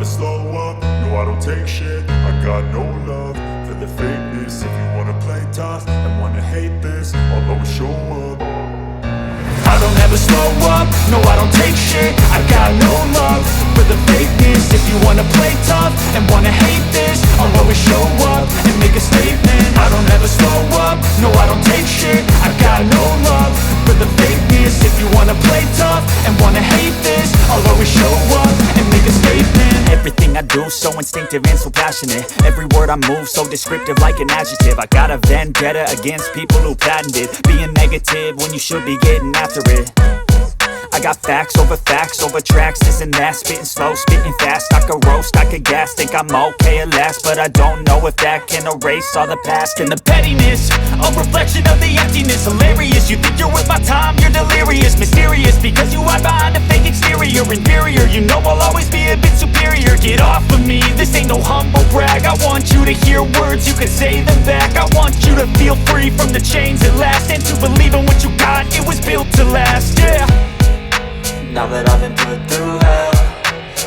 slow up, no I don't take shit. I got no love for the fakeness. If you wanna play tough and wanna hate this, I'll always show up. I don't ever slow up, no I don't take shit. I got no love for the fakeness. If you wanna play tough and wanna hate this, I'll always show up and make a statement. I don't ever slow up, no I don't take shit. I got no love for the fakeness. If you wanna play tough and wanna hate this, I'll always show up and make a statement. Everything I do so instinctive and so passionate. Every word I move so descriptive like an adjective. I got a vendetta against people who patented being negative when you should be getting after it. I got facts over tracks, this and that. Spitting slow, spitting fast. I could roast, I could gas. Think I'm okay at last, but I don't know if that can erase all the past. And the pettiness, a reflection of the emptiness. Hilarious, you think you're worth my time, you're delirious. Mysterious, because you hide behind a fake exterior. Inferior, you know I'll always be a bit superior. Get off of me, this ain't no humble brag. I want you to hear words, you can say them back. I want you to feel free from the chains at last, and to believe in what you got, it was built to last, yeah. Now that I've been put through hell,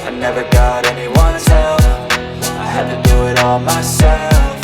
I never got anyone's help. I had to do it all myself.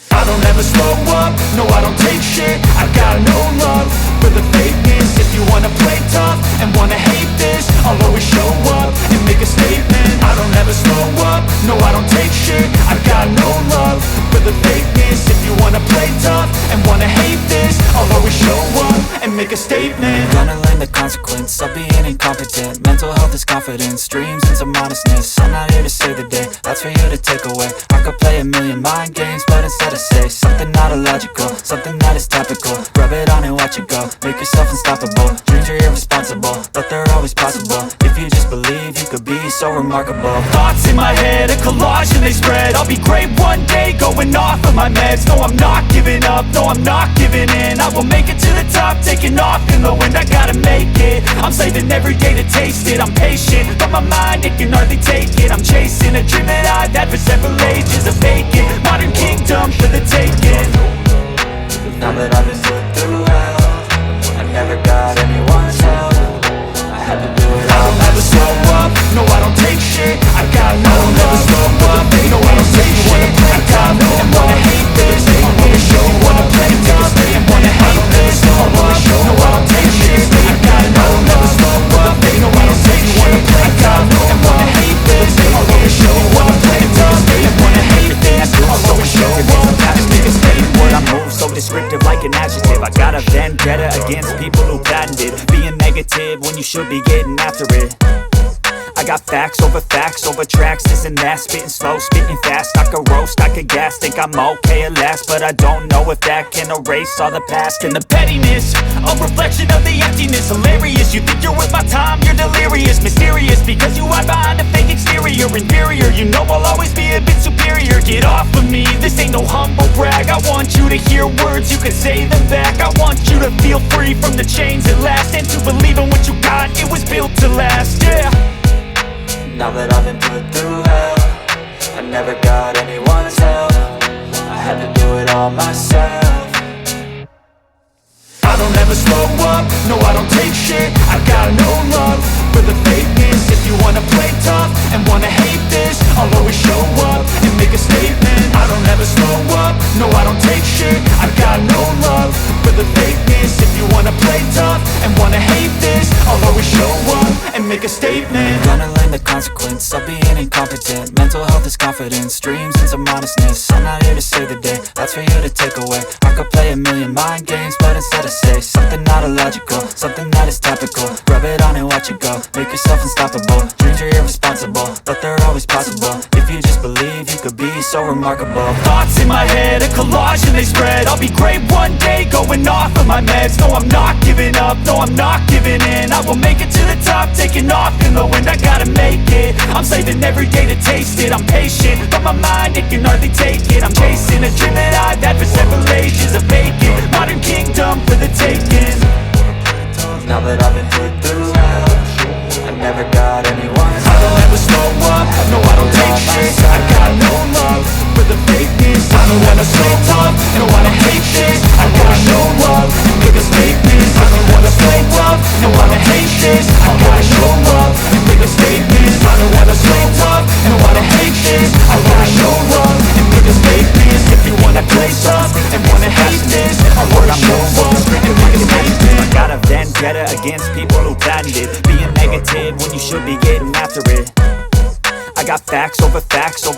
I don't ever slow up, no I don't take shit. I got no love for the fakeness. If you wanna play tough and wanna hate this, I'll always show up and make a statement. I don't ever slow up, no I don't take shit. I got no love for the fakeness. If you wanna play tough and wanna hate this, I'll always show up and make a statement. Gonna learn the consequence of being incompetent. Mental health is confidence, dreams and some honestness. I'm not here to save the day, that's for you to take away. I could play a million mind games, but instead I say something not illogical, something that is topical. Rub it on and watch it go, make yourself unstoppable. Dreams are irresponsible, but they're always possible. If you just believe, you could be so remarkable. Thoughts in my head, a collage and they spread. I'll be great one day, going off of my meds. No, I'm not giving up, no, I'm not giving in. I will make it to the top, taking off in the wind. I gotta make it, I'm saving every day to taste it. I'm patient, but my mind, it can hardly take it. I'm chasing a dream that I've had for several ages. A vacant, modern kingdom for the taking. Now that I've been put through hell, I never got anyone's help. I had to do it I all don't ever slow up, no I don't take shit. I got no love, slow up, no I don't take shit. I got no and wanna hate this. I'll always show you wanna play tough and wanna hate this. I'll always show no I don't take shit. I got no love, slow up, no I don't take shit. I got no and wanna hate this. I'll always show you wanna play tough and wanna hate this. I'll always show up and make a statement. I move so descriptive like an adjective. I got a vendetta against people who patented being negative when you should be getting after it. I got facts over tracks, this and that. Spitting slow, spitting fast. I could roast, I could gas. Think I'm okay at last, but I don't know if that can erase all the past. And the pettiness, a reflection of the emptiness. Hilarious, you think you're worth my time, you're delirious. Mysterious, because you hide behind a fake exterior. Inferior, you know I'll always be a bit superior. Get off of me, this ain't no humble brag. I want you to hear words, you can say them back. I want you to feel free from the chains at last, and to believe in what you got, it was built to last, yeah. Now that I've been put through hell, I never got anyone's help. I had to do it all myself. I don't ever slow up, no I don't take shit. I got no love for the fakeness. If you wanna play tough and wanna hate this, I'll always show up and make a statement. I don't ever slow up, no I don't take shit. I got no love for the fakeness. If you wanna play tough and wanna hate this, I'll always show up and make a statement. Gonna learn the consequence of being incompetent. Mental health is confidence, dreams and some honestness. I'm not here to save the day, that's for you to take away. I could play a million mind games, but instead I say something not illogical, something that is topical. Rub it on and watch it go, make yourself unstoppable. Dreams are irresponsible, but they're always possible. If you just believe, you could be so remarkable. Thoughts in my head, a collage and they spread. I'll be great one day, going off of my meds. No, I'm not giving up, no, I'm not giving in. I will make it to the top, taking off in the wind. I gotta make it, I'm saving every day to taste it. I'm patient, but my mind, it can hardly take it. I'm chasing a dream that I've had for several ages. A vacant, modern kingdom for the taking. Now that I've been put through hell, I never got anyone's I help. don't ever slow up, no I don't take shit. I got no love for the fakeness. I don't wanna slow up, no I don't hate this. I got no love, make a statement. I don't wanna slow up, no I don't hate this. I gotta show up and make a statement. I don't wanna getting after it. I got facts over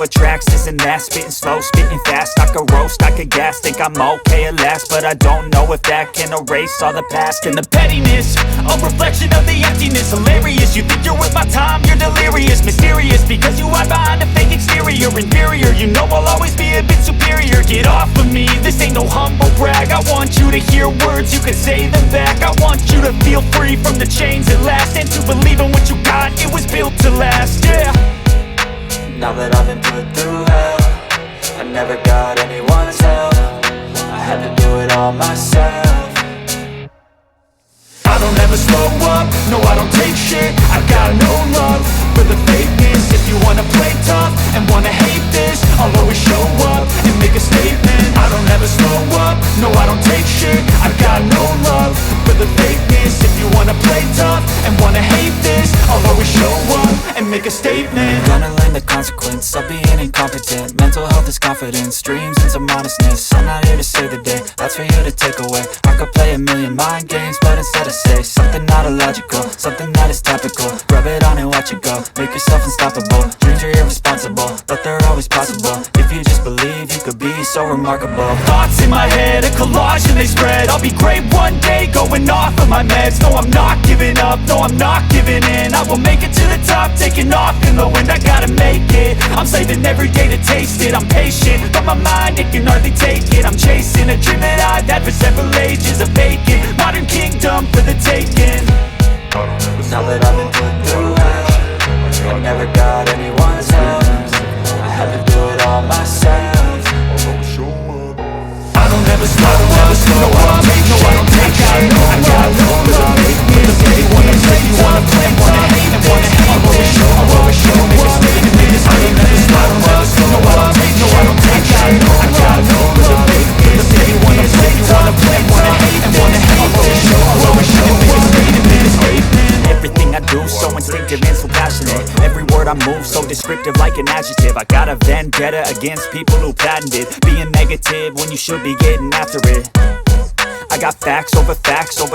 tracks, this and that, spitting slow, spitting fast. I could roast, I could gas, think I'm okay at last, but I don't know if that can erase all the past. And the pettiness, a reflection of the emptiness. Hilarious, you think you're worth my time, you're delirious. Mysterious, because you hide behind a fake exterior. Inferior, you know I'll always be a bit superior. Get off of me, this ain't no humble brag. I want you to hear words, you can say them back. I want you to feel free from the chains at last, and to believe in what you got, it was built to last, yeah. Now that I've been put through hell, I never got anyone's help. I had to do it all myself. I don't ever slow up, no I don't take shit. I got no love for the fakeness. If you wanna play tough and wanna hate this, I'll always show up and make a statement. I don't ever slow up, no I don't take shit. I got no love for the fakeness. If you wanna play tough and wanna hate this, I'll always show up and make a statement. Gonna learn the consequence of being incompetent. Mental health is confidence, dreams and some honestness. I'm not here to save the day, that's for you to take away. I could play a million mind games, but instead I say something not illogical, something that is topical. Rub it on and watch it go, make yourself unstoppable. Dreams are irresponsible, but they're always possible. If you just believe, you could be so remarkable. Thoughts in my head, a collage and they spread. I'll be great one day, going off of my meds. No, I'm not giving up, no, I'm not giving in. I will make it to the top, taking off in the wind. I gotta make it, I'm saving every day to taste it. I'm patient, but my mind, it can hardly take it. I'm chasing a dream that I've had for several ages. A vacant, modern kingdom for the taking. Now that I've been put through hell, I never got anyone's help. I had to do it all myself. I don't ever slow up, no I don't take shit. I got no love for the fakeness. If you wanna play, wanna hate, and wanna hate, I'll always show up, make a statement. I don't ever slow up, no I don't take shit. I got no love for the fakeness. If you wanna play, wanna hate, and wanna hate, I'll always show up, make a statement. Everything I do so instinctive and so passionate. Every word I move so descriptive like an adjective. I got a vendetta against people who patented being negative when you should be getting after it. I got facts over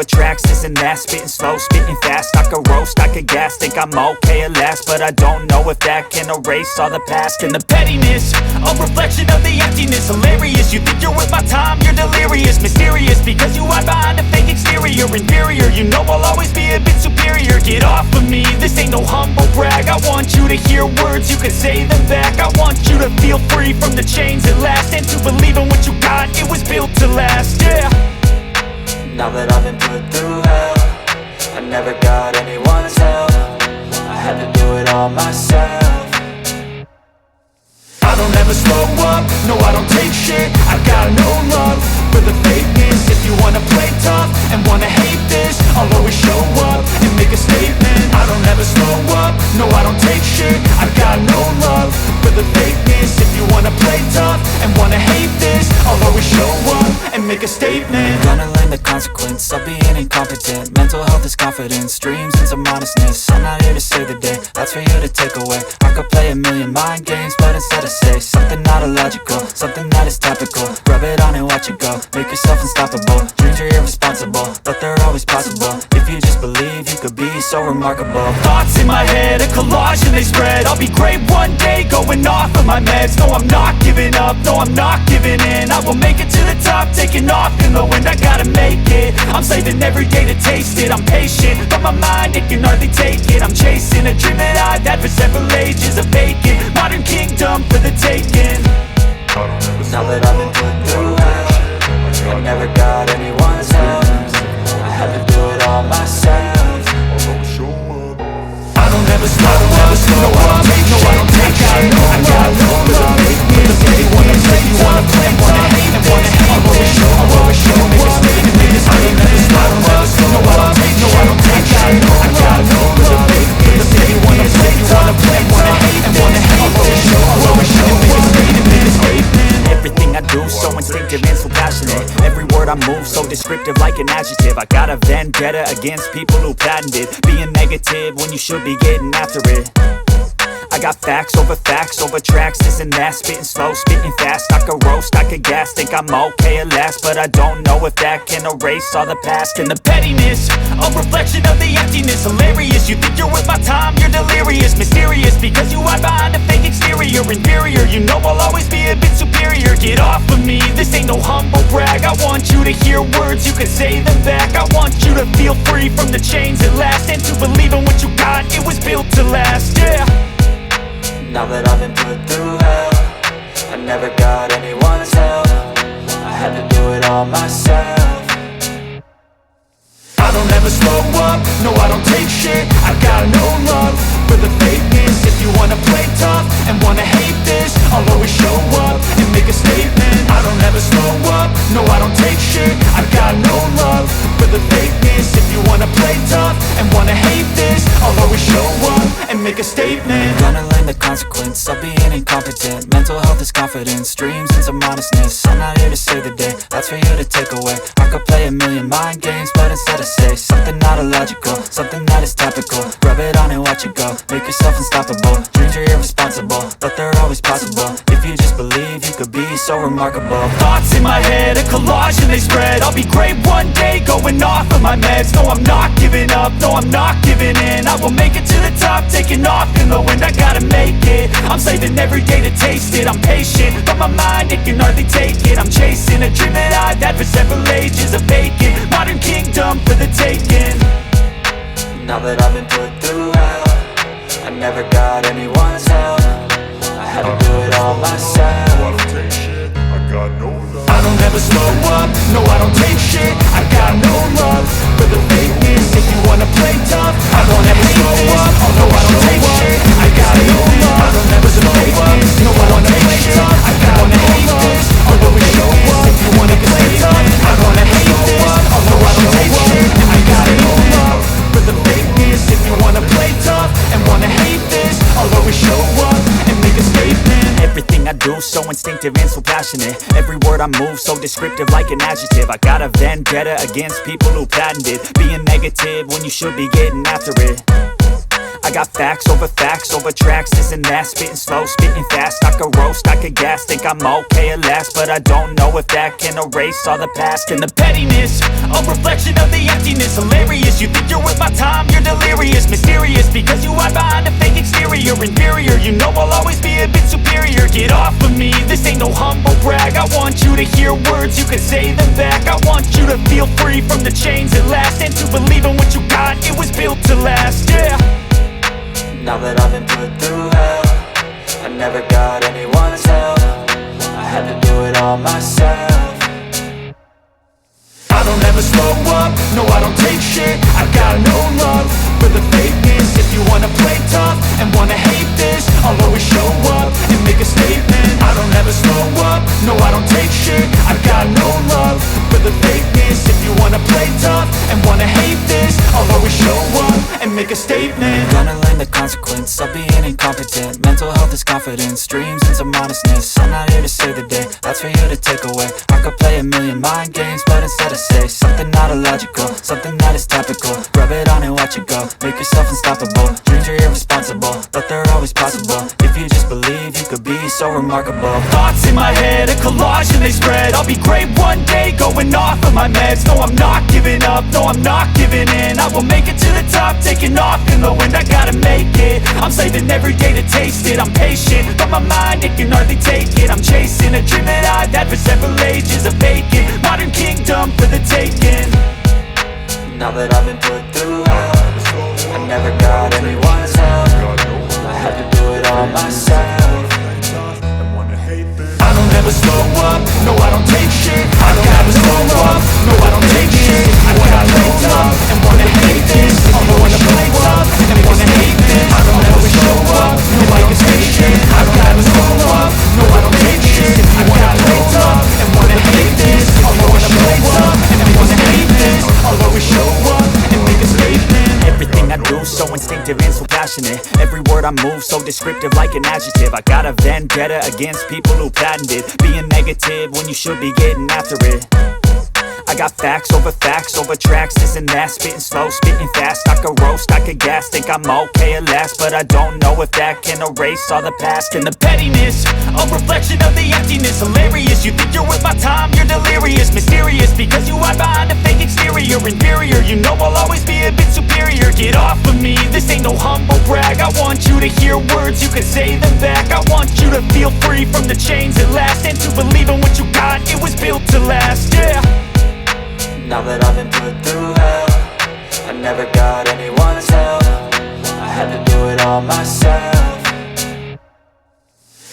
tracks, this and that, spitting slow, spitting fast. I could roast, I could gas, think I'm okay at last, but I don't know if that can erase all the past. And the pettiness, a reflection of the emptiness. Hilarious, you think you're worth my time, you're delirious. Mysterious, because you hide behind a fake exterior. Inferior, you know I'll always be a bit superior. Get off of me, this ain't no humble brag. I want you to hear words, you can say them back. I want you to feel free from the chains at last, and to believe in what you got, it was built to last, yeah. Now that I've been put through hell, I never got anyone's help. I had to do it all myself. I don't ever slow up, no I don't take shit. I got no love for the fakeness. If you wanna play tough and wanna hate this, I'll always show up and make a statement. I don't ever slow up, no I don't take shit. I got no love for the fakeness. If you wanna play tough and wanna hate this, I'll always show up and make a statement. Gonna learn the consequence of being incompetent. Mental health is confidence, dreams and some honestness. I'm not here to save the day, that's for you to take away. I could play a million mind games, but instead I say something not illogical, something that is topical. Rub it on and watch it go, make yourself unstoppable. Dreams are irresponsible, but they're always possible. If you just believe, you could be so remarkable. Thoughts in my head, a collage and they spread. I'll be great one day, going off of my meds. No, I'm not giving up, no, I'm not giving in. I will make it to the top, taking off in the wind. I gotta make it, I'm saving every day to taste it. I'm patient, but my mind, it can hardly take it. I'm chasing a dream that I've had for several ages. A vacant, modern kingdom for the taking. Now that I've been put through hell, I never got anyone's help. I had to do it all myself. I don't ever slow up, no I don't take shit. I got no love for the fakeness. If you wanna play, wanna hate, and wanna hate, I'll always show up, make a statement. I don't ever slow up, no I don't take shit. I got no love for the fakeness. If you wanna play, wanna hate, and wanna hate, I'll always show up, make a statement. Everything I do so instinctive and so passionate. Every word I move so descriptive like an adjective. I got a vendetta against people who patented being negative when you should be getting after it. I got facts over tracks, this and that, spitting slow, spitting fast. I could roast, I could gas, think I'm okay at last, but I don't know if that can erase all the past. And the pettiness, a reflection of the emptiness. Hilarious, you think you're worth my time, you're delirious. Mysterious, because you hide behind a fake exterior. Inferior, you know I'll always be a bit superior. Get off of me, this ain't no humble brag. I want you to hear words, you can say them back. I want you to feel free from the chains at last, and to believe in what you got, it was built to last, yeah. Now that I've been put through hell, I never got anyone's help, I had to do it all myself. I don't ever slow up, no I don't take shit. I got no love for the fakeness. If you wanna play tough and wanna hate this, I'll always show up and make a statement. I don't ever slow up, no I don't take shit. I got no love for the fakeness. If you wanna play tough and wanna hate this, I'll always show up and make a statement. Gonna learn the consequence of being incompetent. Mental health is confidence, dreams and some honestness. I'm not here to save the day, that's for you to take away. I could play a million mind games, but instead I say something not illogical, something that is topical. Rub it on and watch it go, make yourself unstoppable. Dreams are irresponsible, but they're always possible. If you just believe, you could be so remarkable. Thoughts in my head, a collage and they spread. I'll be great one day, going off of my meds. No, I'm not giving up, no, I'm not giving in. I will make it to the top, taking off in the wind. I gotta make it, I'm saving every day to taste it. I'm patient, but my mind, it can hardly take it. I'm chasing a dream that I've had for several ages. A vacant, modern kingdom for the taking. Now that I've been put through hell, I never got anyone's help, I had to do it all myself. I don't ever slow up, no I don't take shit. I got no love for the fakeness. If you wanna play tough, I don't ever slow up, no I don't take shit. I got no love, I don't ever slow up, no I don't take shit. I wanna hate this, I'll always show up. If you wanna play tough, I wanna hate this, no I don't take shit. I got no love for the fakeness. If you wanna play tough and wanna hate this, I'll always show up and make a statement. Everything I do so instinctive and so passionate. Every word I move so descriptive like an adjective. I got a vendetta against people who patented being negative when you should be getting after it. I got facts over tracks, this and that, spitting slow, spitting fast. I could roast, I could gas, think I'm okay at last, but I don't know if that can erase all the past. And the pettiness, a reflection of the emptiness. Hilarious, you think you're worth my time, you're delirious. Mysterious, because you hide behind a fake exterior. Inferior, you know I'll always be a bit superior. Get off of me, this ain't no humble brag. I want you to hear words, you can say them back. I want you to feel free from the chains at last, and to believe in what you got, it was built to last, yeah. Now that I've been put through hell, I never got anyone's help, I had to do it all myself. I don't ever slow up, no I don't take shit. I got no love for the fakeness. If you wanna play tough and wanna hate this, I'll always show up and make a statement. I don't ever slow up, no I don't take shit. I got no love for the fakeness. If you wanna play tough and wanna hate this, I'll always show up and make a statement. Gonna learn the consequence of being incompetent. Mental health is confidence, dreams and some honestness. I'm not here to save the day, that's for you to take away. I could play a million mind games, but instead I say something not illogical, something that is topical. Rub it on and watch it go, make yourself unstoppable. Dreams are irresponsible, but they're always possible. If you just believe, you could be so remarkable. Thoughts in my head, a collage and they spread. I'll be great one day, going off of my meds. No, I'm not giving up, no, I'm not giving in. I will make it to the top, taking off in the wind. I gotta make it, I'm saving every day to taste it. I'm patient, but my mind, it can hardly take it. I'm chasing a dream that I've had for several ages. A vacant, modern kingdom for the taking. Now that I've been put through hell, I never got anyone's help, I had to do it all myself. I don't ever slow up, no I don't take shit. I gotta slow up, no I don't take shit. I gotta play tough and wanna hate this. I wanna play tough and wanna hate this. I don't ever show up, no I can take shit. I gotta slow up, no I don't take shit. I gotta play tough and wanna hate this. I wanna play tough and wanna hate this. I'll always show up and make a statement. Everything I do so instinctive and so passionate. Every word I move so descriptive like an adjective. I got a vendetta against people who patented being negative when you should be getting after it. I got facts over tracks, this and that, spitting slow, spitting fast. I could roast, I could gas, think I'm okay at last, but I don't know if that can erase all the past. And the pettiness, a reflection of the emptiness. Hilarious, you think you're worth my time, you're delirious. Mysterious, because you hide behind a fake exterior. Inferior, you know I'll always be a bit superior. Get off of me, this ain't no humble brag. I want you to hear words, you can say them back. I want you to feel free from the chains at last, and to believe in what you got, it was built to last, yeah. Now that I've been put through hell, I never got anyone's help, I had to do it all myself.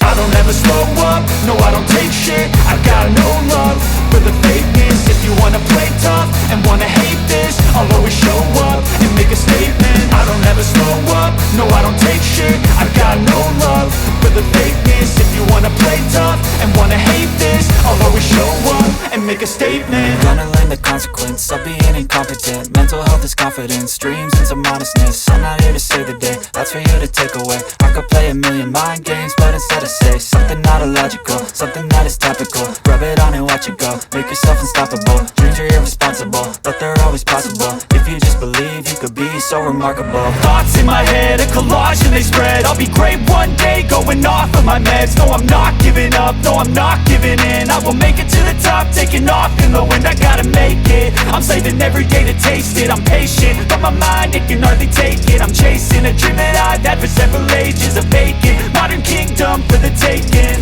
I don't ever slow up, no I don't take shit. I got no love for the fakeness. If you wanna play tough and wanna hate this, I'll always show up and make a statement. I don't ever slow up, no I don't take shit. I got no love for the fakeness. If you wanna play tough and wanna hate this, I'll always show up and make a statement. Gonna learn the consequence of being incompetent. Mental health is confidence, dreams into modestness. I'm not here to save the day, that's for you to take away. I could play a million mind games, but instead I say something not illogical, something that is topical. Rub it on and watch it go, make yourself unstoppable. Dreams are irresponsible, but they're always possible. If you just believe, you could be so remarkable. Thoughts in my head, a collage and they spread. I'll be great one day, going off of my meds. No, I'm not giving up, no, I'm not giving in. I will make it to the top, taking off in the wind. I gotta make it, I'm saving every day to taste it. I'm patient, but my mind, it can hardly take it. I'm chasing a dream that I've had for several ages. A vacant, modern kingdom for the taking.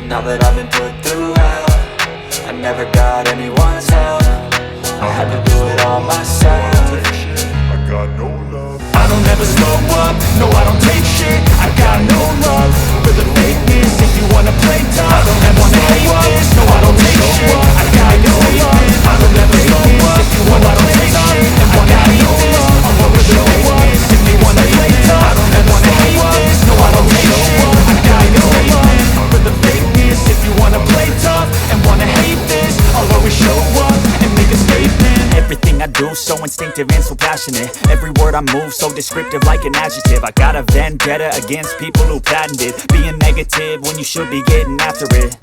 Now that I've been put through hell, I never got anyone's help, I had to do it all myself. I got no love. I don't ever slow up, no I don't take shit. I got no love for the fakeness. If you wanna play tough, I don't ever wanna hate this. No I don't take shit. I got no love. I don't ever slow up. If you wanna play tough and wanna hate this, I'll always show up. If you wanna play tough, I don't ever wanna hate this. No I don't take shit. I got no love for the fakeness. If you wanna play tough and wanna hate this, I'll always show up and make a statement. Everything I do so instinctive and so passionate. Every word I move so descriptive like an adjective. I got a vendetta against people who patented being negative when you should be getting after it.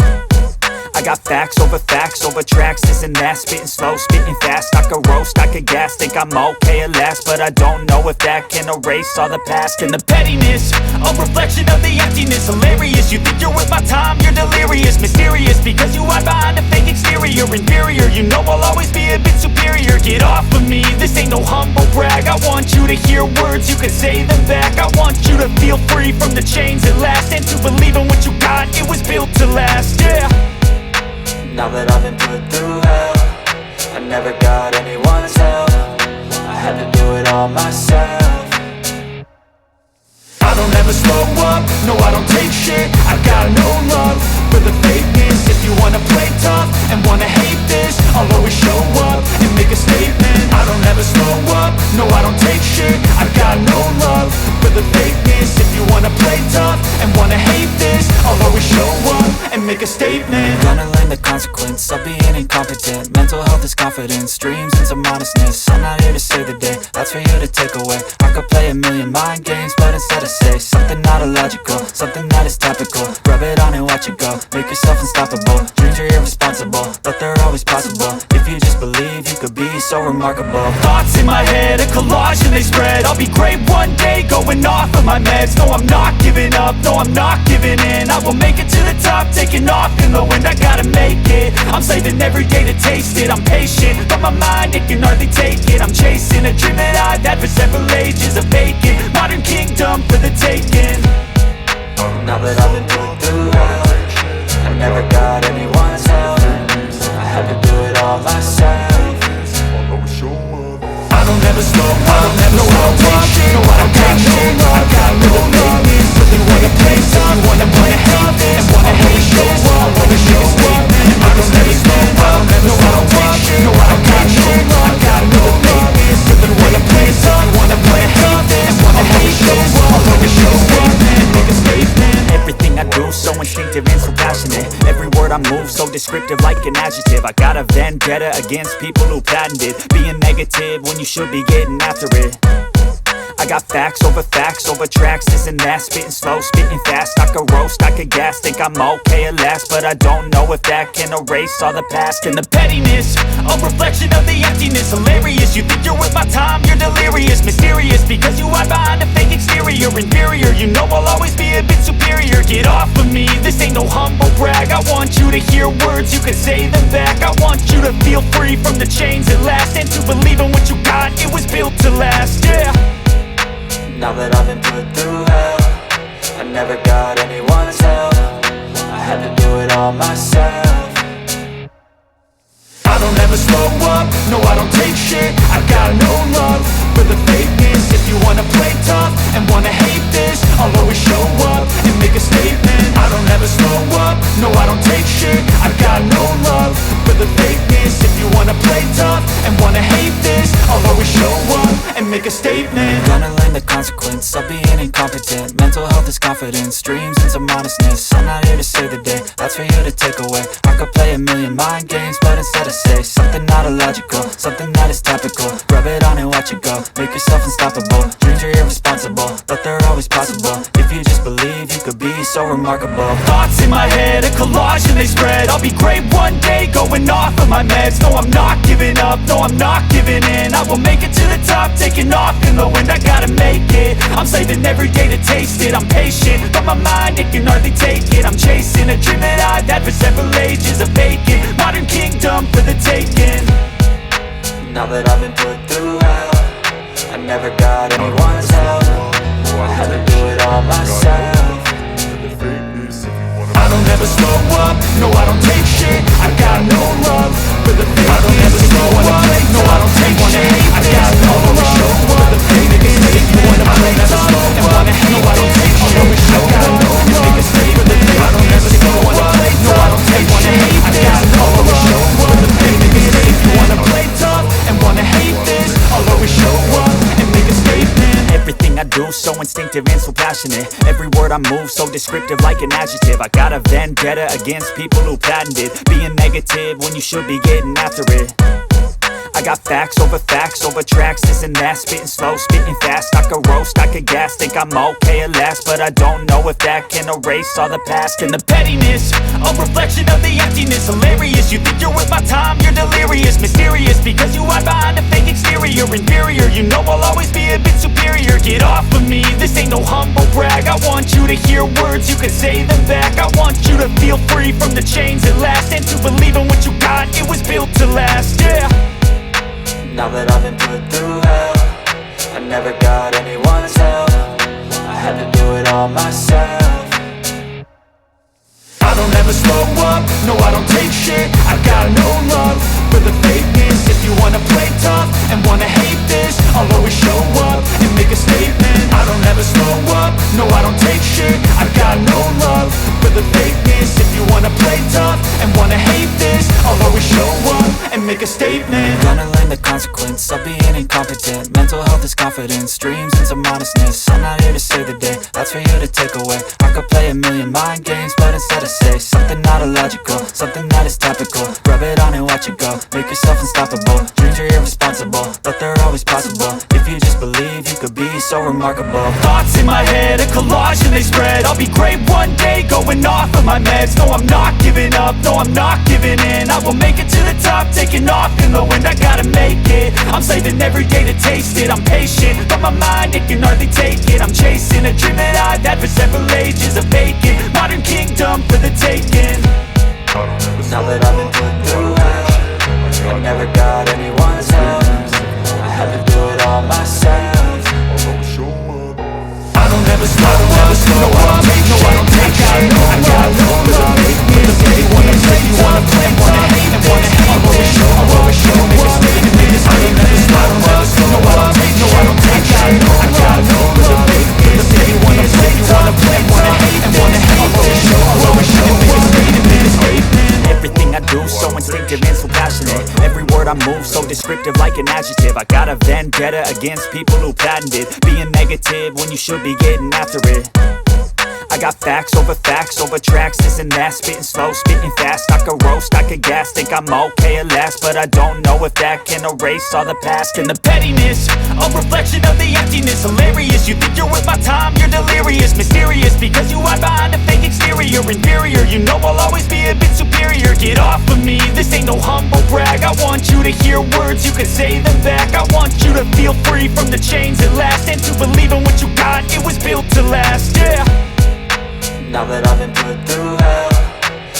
I got facts over tracks, this and that, spitting slow, spitting fast. I could roast, I could gas, think I'm okay at last, but I don't know if that can erase all the past. And the pettiness, a reflection of the emptiness. Hilarious, you think you're worth my time, you're delirious. Mysterious, because you hide behind a fake exterior. Inferior, you know I'll always be a bit superior. Get off of me, this ain't no humble brag. I want you to hear words, you can say them back. I want you to feel free from the chains at last, and to believe in what you got, it was built to last, yeah. Now that I've been put through hell, I never got anyone's help, I had to do it all myself. I don't ever slow up, no I don't take shit. I got no love for the fakeness. If you wanna play tough and wanna hate this, I'll always show up and make a statement. I don't ever slow up, no I don't take shit. I got no love for the fakeness. If you wanna play tough and wanna hate this, I'll always show up and make a statement. Gonna learn the consequence of being incompetent. Mental health is confidence, dreams into modestness. I'm not here to save the day, that's for you to take away. I could play a million mind games, but instead I say something not illogical, something that is topical. Rub it on and watch it go, make yourself unstoppable. Dreams are irresponsible, but they're always possible. If you just believe, you could be so remarkable. Thoughts in my head, a collage and they spread. I'll be great one day, going off of my meds. No I'm not giving up, no I'm not giving in. I will make it to the top, taking off in the wind. I gotta make it, I'm saving every day to taste it. I'm patient, but my mind, it can hardly take it. I'm chasing a dream that I've had for several ages. A vacant, modern kingdom for the taking. Now that I've been put through hell, I never got anyone's help, I had to do it all myself. I don't ever slow up, no I don't take shit. No I don't take shit, I got no love. If you wanna play tough, you wanna hate this, and wanna hate this, I'll always show up. I don't ever slow up, no I don't take shit. No I don't take shit, I got no love. If you wanna play tough, you wanna hate this, and wanna hate this, I'll always show up and make a statement. Everything I do so instinctive and so passionate. Every word I move so descriptive like an adjective. I got a vendetta against people who patented being negative when you should be getting after it. I got facts over tracks, this and that, spitting slow, spitting fast. I could roast, I could gas, think I'm okay at last, but I don't know if that can erase all the past. And the pettiness, a reflection of the emptiness. Hilarious, you think you're worth my time, you're delirious. Mysterious, because you hide behind a fake exterior. Inferior, you know I'll always be a bit superior. Get off of me, this ain't no humble brag. I want you to hear words, you can say them back. I want you to feel free from the chains that last, and to believe in what you got, it was built to last, yeah. Now that I've been put through hell, I never got anyone's help, I had to do it all myself. I don't ever slow up, no I don't take shit. I got no love for the fakeness. If you wanna play tough and wanna hate this, I'll always show up and make a statement. I don't ever slow up, no I don't take shit. I got no love for the fakeness. If you wanna play tough and wanna hate this, I'll always show up and make a statement. Gonna learn the consequence of being incompetent. Mental health is confidence, dreams and some honestness. I'm not here to save the day, that's for you to take away. I could play a million mind games, but instead I say something not illogical, something that is topical. Rub it on and watch it go, make yourself unstoppable. Dreams are irresponsible, but they're always possible. If you just believe, you could be so remarkable. Thoughts in my head, a collage and they spread. I'll be great one day, going off of my meds. No, I'm not giving up, no, I'm not giving in. I will make it to the top, taking off in the wind. I gotta make it, I'm saving every day to taste it. I'm patient, but my mind, it can hardly take it. I'm chasing a dream that I've had for several ages. A vacant, modern kingdom for the taking. Now that I've been put through hell, I never got anyone's help, I had to do it all myself. I don't ever slow up, no I don't take shit. I got no love for the fakeness. I don't ever slow up, no I don't take shit. I got no love for the fakeness. If you wanna play tough and wanna hate, no I don't take shit. I got no love for the fakeness. I don't ever slow up, no I don't take shit. I got no love for the fakeness. If you wanna play tough and wanna hate this, I'll always show up and make a statement. Everything I do so instinctive and so passionate. Every word I move so descriptive like an adjective. I got a vendetta against people who patented being negative when you should be getting after it. I got facts over tracks, this and that, spitting slow, spitting fast. I could roast, I could gas, think I'm okay at last, but I don't know if that can erase all the past. And the pettiness, a reflection of the emptiness. Hilarious, you think you're worth my time, you're delirious. Mysterious, because you hide behind a fake exterior. Inferior, you know I'll always be a bit superior. Get off of me, this ain't no humble brag. I want you to hear words, you can say them back. I want you to feel free from the chains that last, and to believe in what you got, it was built to last, yeah. Now that I've been put through hell, I never got anyone's help, I had to do it all myself. I don't ever slow up, no I don't take shit. I got no love for the fakeness. If you wanna play tough and wanna hate this, I'll always show up and make a statement. I don't ever slow up, no I don't take shit. I got no love for the fakeness. If you wanna play tough and wanna hate this, I'll always show up and make a statement. Gonna learn the consequence of being incompetent. Mental health is confidence, dreams and some honestness. I'm not here to save the day, that's for you to take away. I could play a million mind games, but instead I say something not illogical, something that is topical. Rub it on and watch it go, make yourself unstoppable. Dreams are irresponsible, but they're always possible. If you just believe, you could be so remarkable. Thoughts in my head, a collage and they spread. I'll be great one day, going off of my meds. No I'm not giving up, no I'm not giving in. I will make it to the top, taking off in the wind. I gotta make it, I'm saving every day to taste it. I'm patient, but my mind, it can hardly take it. I'm chasing a dream that I've had for several ages. A vacant, modern kingdom for the taking. Now that I've been put through hell, I never got anyone's help, I had to do it all myself. I don't ever slow up, no I don't take shit. I don't take shit, I got no love for the fakeness. If you wanna play, wanna hate, and wanna hate, I'll always show up, make a statement. I don't ever slow up, no I don't take shit. I got no love for the fakeness. If you wanna play, wanna hate, and wanna hate, I'll always show up, make a statement. Everything I do so instinctive and so passionate. Every word I move so descriptive like an adjective. I got a vendetta against people who patented being negative when you should be getting after it. I I got facts over tracks, this and that, spitting slow, spitting fast. I could roast, I could gas, think I'm okay at last, but I don't know if that can erase all the past. And the pettiness, a reflection of the emptiness. Hilarious, you think you're worth my time, you're delirious. Mysterious, because you hide behind a fake exterior. Inferior, you know I'll always be a bit superior. Get off of me, this ain't no humble brag. I want you to hear words, you can say them back. I want you to feel free from the chains at last, and to believe in what you got, it was built to last, yeah. Now that I've been put through hell,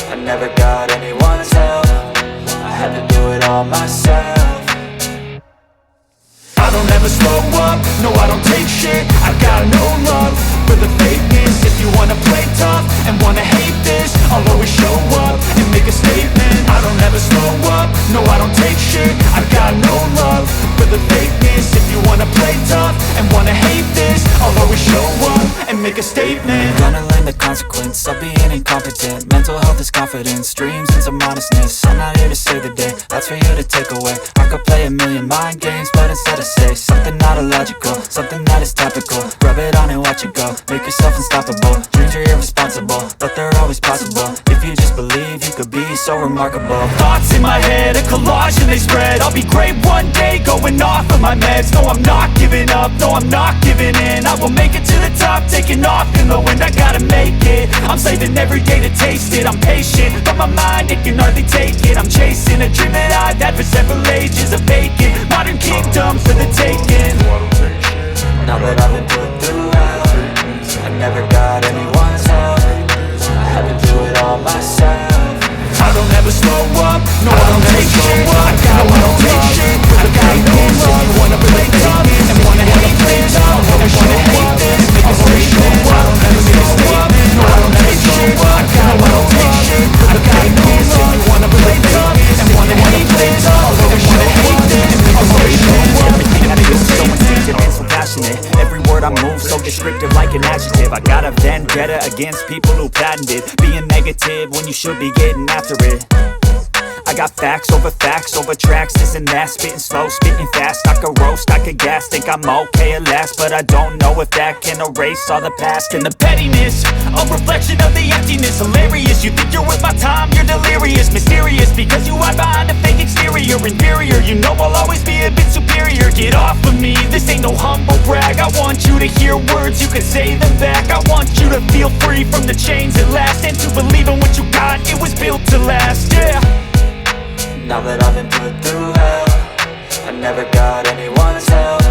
I never got anyone's help, I had to do it all myself. I don't ever slow up, no I don't take shit. I got no love for the fakeness. If you wanna play tough and wanna hate this, I'll always show up and make a statement. I don't ever slow up, no I don't take shit. I got no love for the fakeness. If you wanna play tough and wanna hate this, I'll always show up and make a statement. Gonna learn the consequence of being incompetent. Mental health is confidence, dreams into modestness. I'm not here to save the day, that's for you to take away. I could play a million mind games, but instead I say something not illogical, something that is topical. Rub it on and watch it go, make yourself unstoppable. Dreams are irresponsible, but they're always possible. If you just believe, you could be so remarkable. Thoughts in my head, a collage and they spread. I'll be great one day, going off of my meds. No, I'm not giving up, no, I'm not giving in. I will make it to the top, taking off in the wind. I gotta make it, I'm saving every day to taste it. I'm patient, but my mind, it can hardly take it. I'm chasing a dream that I've had for several ages. A vacant, modern kingdom for the taking. Now that I've been put through hell, I never got anyone's help, I had to do it all myself. I don't ever slow up, no I don't take shit. I don't take shit, I got no love. You wanna play tough and wanna hate this, and wanna hate this, make a statement. I don't ever slow up, no I don't take shit. I don't take shit, I got no love. You wanna play tough and wanna hate this, and wanna hate this, make a statement. Everything I do is so instinctive and so passionate. Every word I move so descriptive like an adjective. I got a vendetta against people who patented being negative when you should be getting after it. I got facts over tracks, this and that, spitting slow, spitting fast. I could roast, I could gas, think I'm okay at last, but I don't know if that can erase all the past. And the pettiness, a reflection of the emptiness. Hilarious, you think you're worth my time, you're delirious. Mysterious, because you hide behind a fake exterior. Inferior, you know I'll always be a bit superior. Get off of me, this ain't no humble brag. I want you to hear words, you can say them back. I want you to feel free from the chains at last, and to believe in what you got, it was built to last, yeah. Now that I've been put through hell, I never got anyone's help,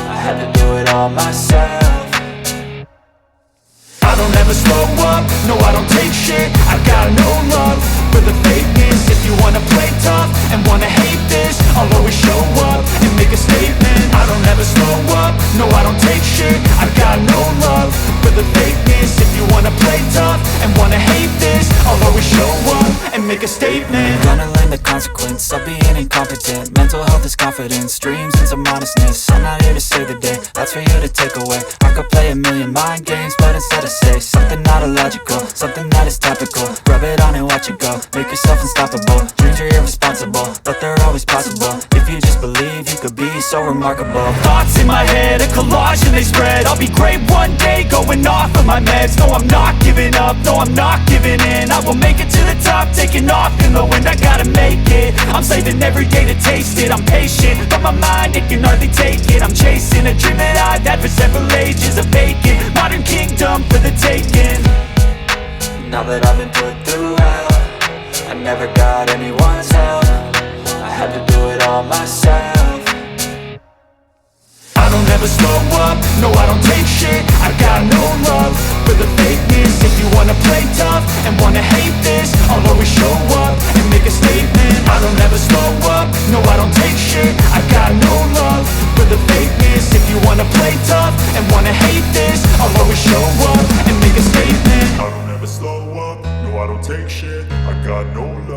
I had to do it all myself. I don't ever slow up, no I don't take shit. I got no love for the fakeness. If you wanna play tough and wanna hate this, I'll always show up and make a statement. I don't ever slow up, no I don't take shit. I got no love for the fakeness. If you wanna play tough and wanna hate this, I'll always show up and make a statement. Gonna learn the consequence of being incompetent. Mental health is confidence, dreams into modestness. I'm not here to save the day, that's for you to take away. I could play a million mind games, but instead I say something not illogical, something that is topical. Rub it on and watch it go, make yourself unstoppable. Dreams are irresponsible, but they're always possible. If you just believe, you could be so remarkable. Thoughts in my head, a collage and they spread. I'll be great one day, going off of my meds. No, I'm not giving up, no, I'm not giving in. I will make it to the top, taking off in the wind. I gotta make it, I'm saving every day to taste it. I'm patient, but my mind, it can hardly take it. I'm chasing a dream that I've had for several ages. A vacant, modern kingdom for the taking. Now that I've been put through hell, I never got anyone's help, I had to do it all myself. I don't ever slow up, no I don't take shit. I got no love for the fakeness. If you wanna play tough and wanna hate this, I'll always show up and make a statement. I don't ever slow up, no I don't take shit. I got no love for the fakeness. If you wanna play tough and wanna hate this, I'll always show up and make a statement. I don't ever slow up, no I don't take shit. I got no love